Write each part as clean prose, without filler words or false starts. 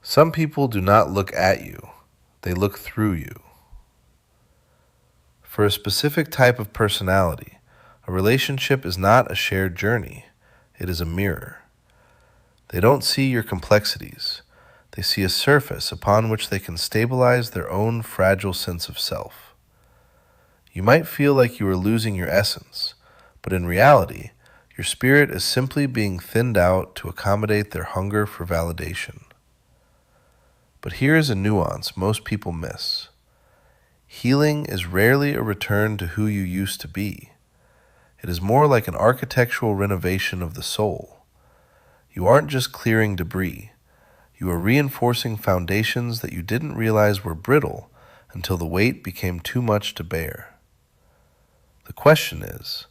Some people do not look at you, they look through you. For a specific type of personality, a relationship is not a shared journey, it is a mirror. They don't see your complexities, they see a surface upon which they can stabilize their own fragile sense of self. You might feel like you are losing your essence, but in reality, your spirit is simply being thinned out to accommodate their hunger for validation. But here is a nuance most people miss. Healing is rarely a return to who you used to be. It is more like an architectural renovation of the soul. You aren't just clearing debris, you are reinforcing foundations that you didn't realize were brittle until the weight became too much to bear. The question is,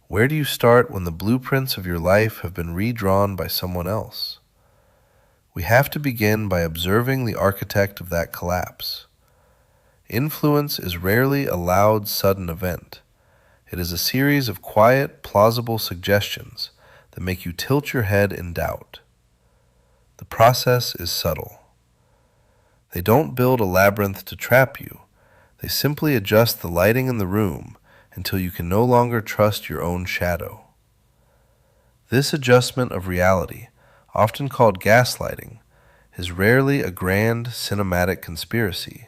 where do you start when the blueprints of your life have been redrawn by someone else? We have to begin by observing the architect of that collapse. Influence is rarely a loud, sudden event. It is a series of quiet, plausible suggestions that make you tilt your head in doubt. The process is subtle. They don't build a labyrinth to trap you. They simply adjust the lighting in the room until you can no longer trust your own shadow. This adjustment of reality, often called gaslighting, is rarely a grand cinematic conspiracy.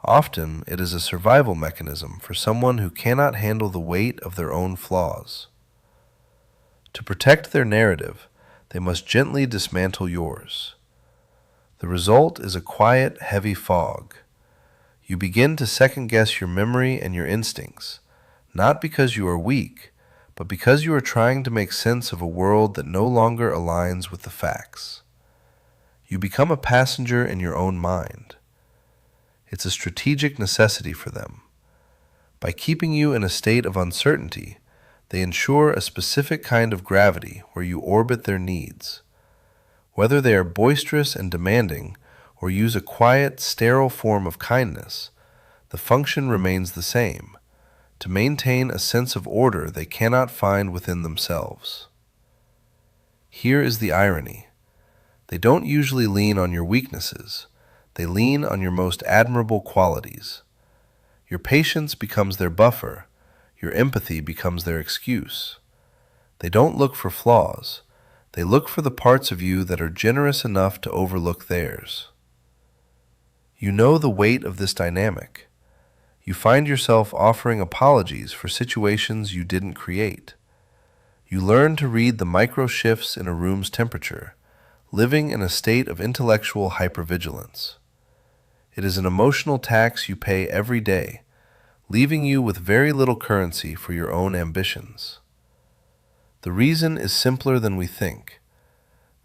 Often it is a survival mechanism for someone who cannot handle the weight of their own flaws. To protect their narrative, they must gently dismantle yours. The result is a quiet, heavy fog. You begin to second-guess your memory and your instincts, not because you are weak, but because you are trying to make sense of a world that no longer aligns with the facts. You become a passenger in your own mind. It's a strategic necessity for them. By keeping you in a state of uncertainty, they ensure a specific kind of gravity where you orbit their needs. Whether they are boisterous and demanding or use a quiet, sterile form of kindness, the function remains the same, to maintain a sense of order they cannot find within themselves. Here is the irony. They don't usually lean on your weaknesses. They lean on your most admirable qualities. Your patience becomes their buffer. Your empathy becomes their excuse. They don't look for flaws. They look for the parts of you that are generous enough to overlook theirs. You know the weight of this dynamic. You find yourself offering apologies for situations you didn't create. You learn to read the micro shifts in a room's temperature, living in a state of intellectual hypervigilance. It is an emotional tax you pay every day, leaving you with very little currency for your own ambitions. The reason is simpler than we think.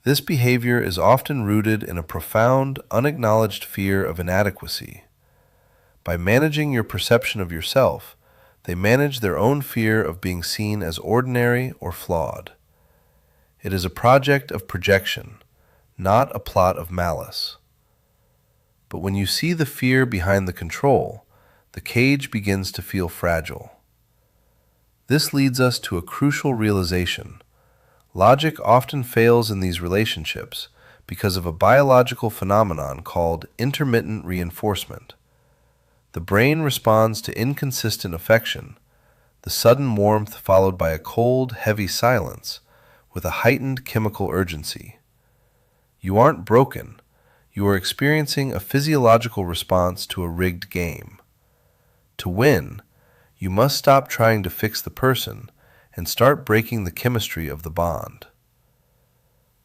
This behavior is often rooted in a profound, unacknowledged fear of inadequacy. By managing your perception of yourself, they manage their own fear of being seen as ordinary or flawed. It is a project of projection, not a plot of malice. But when you see the fear behind the control, the cage begins to feel fragile. This leads us to a crucial realization. Logic often fails in these relationships because of a biological phenomenon called intermittent reinforcement. The brain responds to inconsistent affection, the sudden warmth followed by a cold, heavy silence, with a heightened chemical urgency. You aren't broken. You are experiencing a physiological response to a rigged game. To win, you must stop trying to fix the person and start breaking the chemistry of the bond.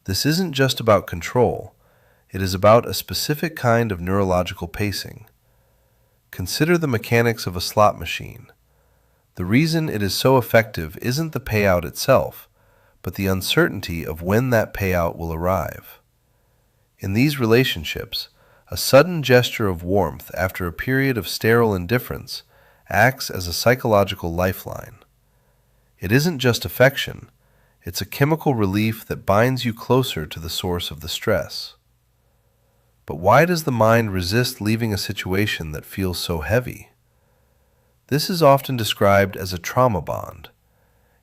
This isn't just about control, it is about a specific kind of neurological pacing. Consider the mechanics of a slot machine. The reason it is so effective isn't the payout itself, but the uncertainty of when that payout will arrive. In these relationships, a sudden gesture of warmth after a period of sterile indifference acts as a psychological lifeline. It isn't just affection, it's a chemical relief that binds you closer to the source of the stress. But why does the mind resist leaving a situation that feels so heavy? This is often described as a trauma bond.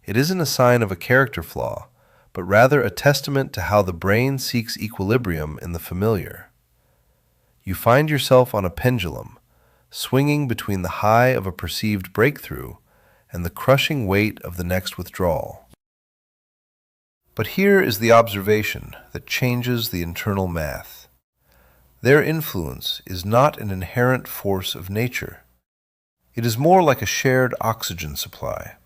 It isn't a sign of a character flaw, but rather a testament to how the brain seeks equilibrium in the familiar. You find yourself on a pendulum, swinging between the high of a perceived breakthrough and the crushing weight of the next withdrawal. But here is the observation that changes the internal math. Their influence is not an inherent force of nature. It is more like a shared oxygen supply.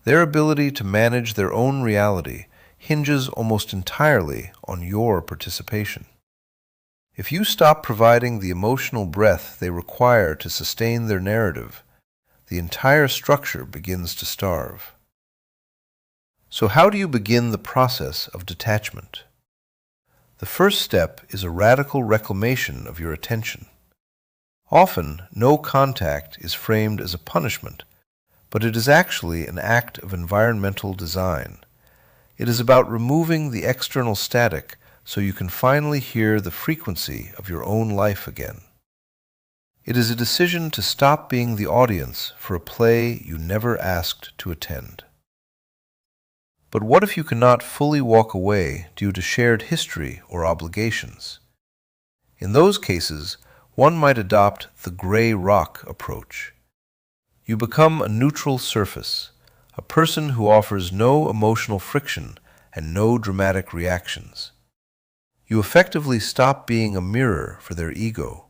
Their ability to manage their own reality hinges almost entirely on your participation. If you stop providing the emotional breath they require to sustain their narrative, the entire structure begins to starve. So how do you begin the process of detachment? The first step is a radical reclamation of your attention. Often, no contact is framed as a punishment, but it is actually an act of environmental design. It is about removing the external static so you can finally hear the frequency of your own life again. It is a decision to stop being the audience for a play you never asked to attend. But what if you cannot fully walk away due to shared history or obligations? In those cases, one might adopt the gray rock approach. You become a neutral surface, a person who offers no emotional friction and no dramatic reactions. You effectively stop being a mirror for their ego.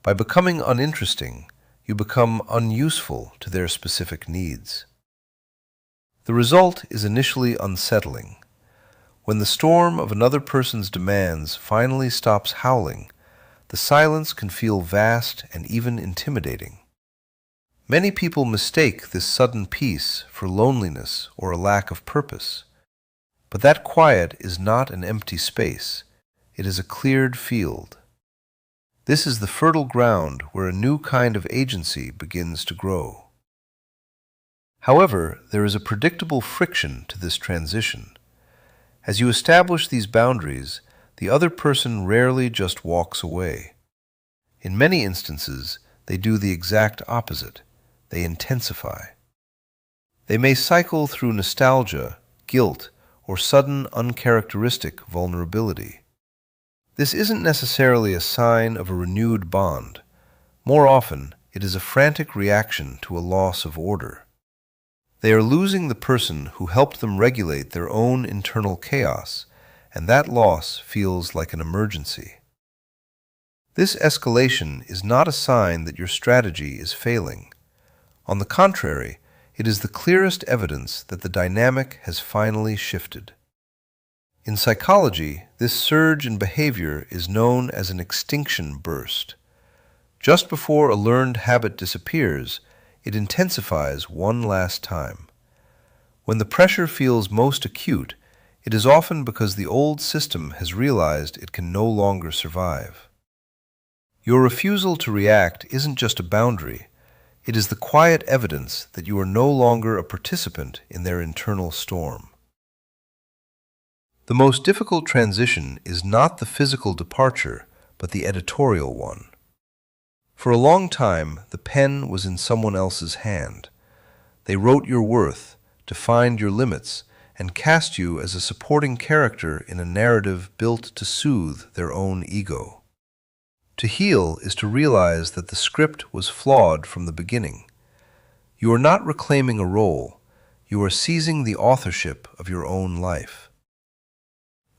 By becoming uninteresting, you become unuseful to their specific needs. The result is initially unsettling. When the storm of another person's demands finally stops howling, the silence can feel vast and even intimidating. Many people mistake this sudden peace for loneliness or a lack of purpose. But that quiet is not an empty space. It is a cleared field. This is the fertile ground where a new kind of agency begins to grow. However, there is a predictable friction to this transition. As you establish these boundaries, the other person rarely just walks away. In many instances, they do the exact opposite. They intensify. They may cycle through nostalgia, guilt, or sudden uncharacteristic vulnerability. This isn't necessarily a sign of a renewed bond. More often, it is a frantic reaction to a loss of order. They are losing the person who helped them regulate their own internal chaos, and that loss feels like an emergency. This escalation is not a sign that your strategy is failing. On the contrary, it is the clearest evidence that the dynamic has finally shifted. In psychology, this surge in behavior is known as an extinction burst. Just before a learned habit disappears, it intensifies one last time. When the pressure feels most acute, it is often because the old system has realized it can no longer survive. Your refusal to react isn't just a boundary. It is the quiet evidence that you are no longer a participant in their internal storm. The most difficult transition is not the physical departure, but the editorial one. For a long time, the pen was in someone else's hand. They wrote your worth, defined your limits, and cast you as a supporting character in a narrative built to soothe their own ego. To heal is to realize that the script was flawed from the beginning. You are not reclaiming a role, you are seizing the authorship of your own life.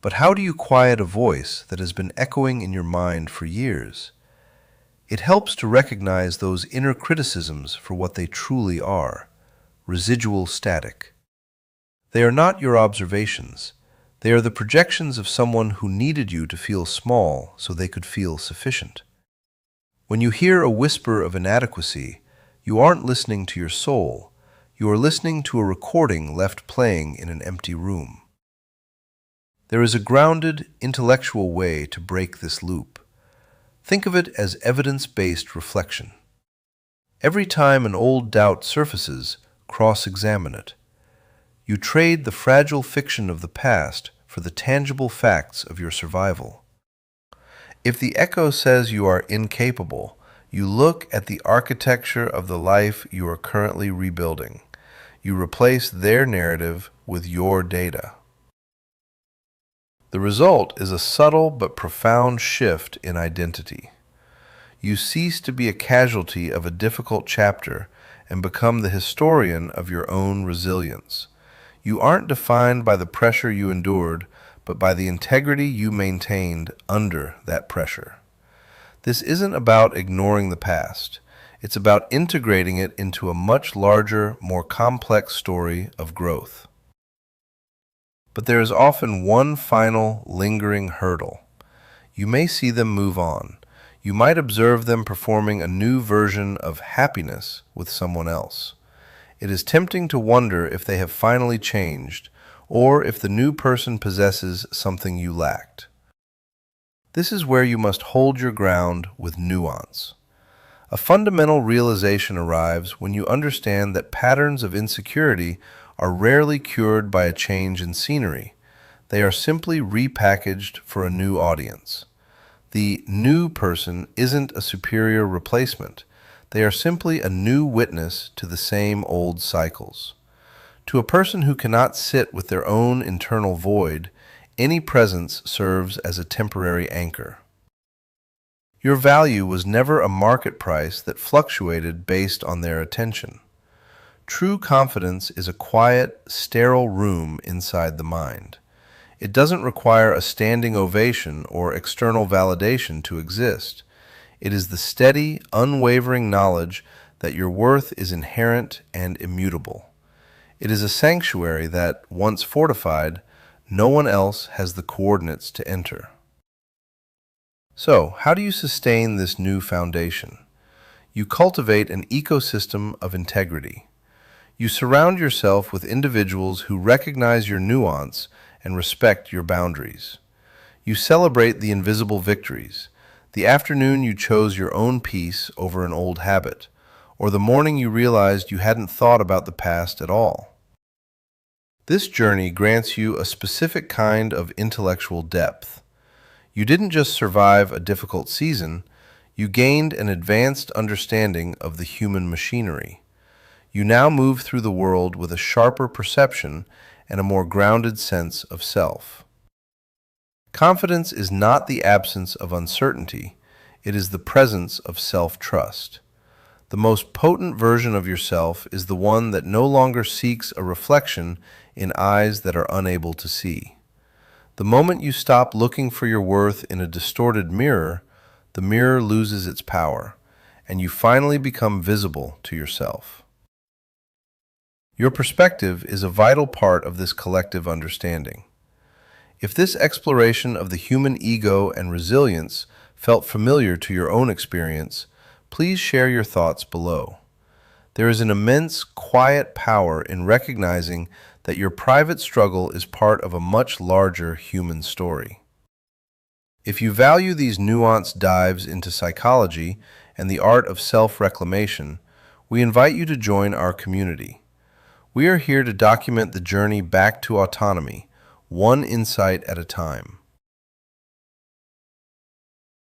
But how do you quiet a voice that has been echoing in your mind for years? It helps to recognize those inner criticisms for what they truly are, residual static. They are not your observations. They are the projections of someone who needed you to feel small so they could feel sufficient. When you hear a whisper of inadequacy, you aren't listening to your soul. You are listening to a recording left playing in an empty room. There is a grounded, intellectual way to break this loop. Think of it as evidence-based reflection. Every time an old doubt surfaces, cross-examine it. You trade the fragile fiction of the past for the tangible facts of your survival. If the echo says you are incapable, you look at the architecture of the life you are currently rebuilding. You replace their narrative with your data. The result is a subtle but profound shift in identity. You cease to be a casualty of a difficult chapter and become the historian of your own resilience. You aren't defined by the pressure you endured, but by the integrity you maintained under that pressure. This isn't about ignoring the past. It's about integrating it into a much larger, more complex story of growth. But there is often one final, lingering hurdle. You may see them move on. You might observe them performing a new version of happiness with someone else. It is tempting to wonder if they have finally changed, or if the new person possesses something you lacked. This is where you must hold your ground with nuance. A fundamental realization arrives when you understand that patterns of insecurity are rarely cured by a change in scenery. They are simply repackaged for a new audience. The new person isn't a superior replacement. They are simply a new witness to the same old cycles. To a person who cannot sit with their own internal void, any presence serves as a temporary anchor. Your value was never a market price that fluctuated based on their attention. True confidence is a quiet, sterile room inside the mind. It doesn't require a standing ovation or external validation to exist. It is the steady, unwavering knowledge that your worth is inherent and immutable. It is a sanctuary that, once fortified, no one else has the coordinates to enter. So, how do you sustain this new foundation? You cultivate an ecosystem of integrity. You surround yourself with individuals who recognize your nuance and respect your boundaries. You celebrate the invisible victories, the afternoon you chose your own peace over an old habit, or the morning you realized you hadn't thought about the past at all. This journey grants you a specific kind of intellectual depth. You didn't just survive a difficult season, you gained an advanced understanding of the human machinery. You now move through the world with a sharper perception and a more grounded sense of self. Confidence is not the absence of uncertainty, it is the presence of self-trust. The most potent version of yourself is the one that no longer seeks a reflection in eyes that are unable to see. The moment you stop looking for your worth in a distorted mirror, the mirror loses its power, and you finally become visible to yourself. Your perspective is a vital part of this collective understanding. If this exploration of the human ego and resilience felt familiar to your own experience, please share your thoughts below. There is an immense, quiet power in recognizing that your private struggle is part of a much larger human story. If you value these nuanced dives into psychology and the art of self-reclamation, we invite you to join our community. We are here to document the journey back to autonomy, one insight at a time.